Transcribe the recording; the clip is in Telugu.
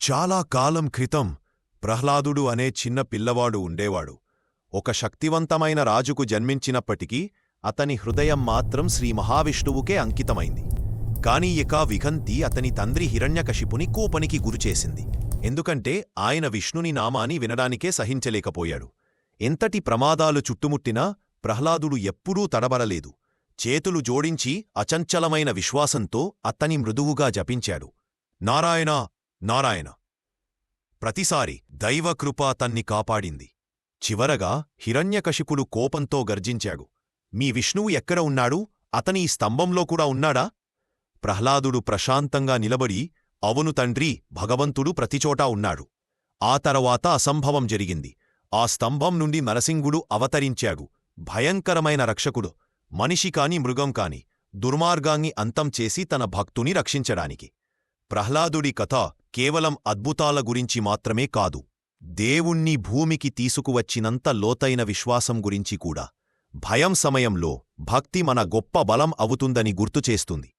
చాలా కాలం క్రితం ప్రహ్లాదుడు అనే చిన్న పిల్లవాడు ఉండేవాడు. ఒక శక్తివంతమైన రాజుకు జన్మించినప్పటికీ అతని హృదయం మాత్రం శ్రీ మహావిష్ణువుకే అంకితమైంది. కాని ఇక విఘంతి అతని తండ్రి హిరణ్యకశిపుని కోపనికి గురిచేసింది. ఎందుకంటే ఆయన విష్ణుని నామాని వినడానికే సహించలేకపోయాడు. ఎంతటి ప్రమాదాలు చుట్టుముట్టినా ప్రహ్లాదుడు ఎప్పుడూ తడబడలేదు. చేతులు జోడించి అచంచలమైన విశ్వాసంతో అతని మృదువుగా జపించాడు, నారాయణ నారాయణ. ప్రతిసారి దైవకృప అతన్ని కాపాడింది. చివరగా హిరణ్యకశిపుడు కోపంతో గర్జించాడు, మీ విష్ణువు ఎక్కడ ఉన్నాడు? అతని ఈ స్తంభంలో కూడా ఉన్నాడా? ప్రహ్లాదుడు ప్రశాంతంగా నిలబడి, అవును తండ్రి, భగవంతుడు ప్రతిచోటా ఉన్నాడు. ఆ తరువాత అసంభవం జరిగింది. ఆ స్తంభం నుండి నరసింగుడు అవతరించాడు. భయంకరమైన రక్షకుడు. మనిషి కాని మృగం కాని దుర్మార్గాన్ని అంతం చేసి తన భక్తుని రక్షించడానికి. ప్రహ్లాదుడి కథ కేవలం అద్భుతాల గురించి మాత్రమే కాదు, దేవుణ్ణి భూమికి తీసుకువచ్చినంత లోతైన విశ్వాసం గురించి కూడా. భయం సమయంలో భక్తి మన గొప్ప బలం అవుతుందని గుర్తుచేస్తుంది.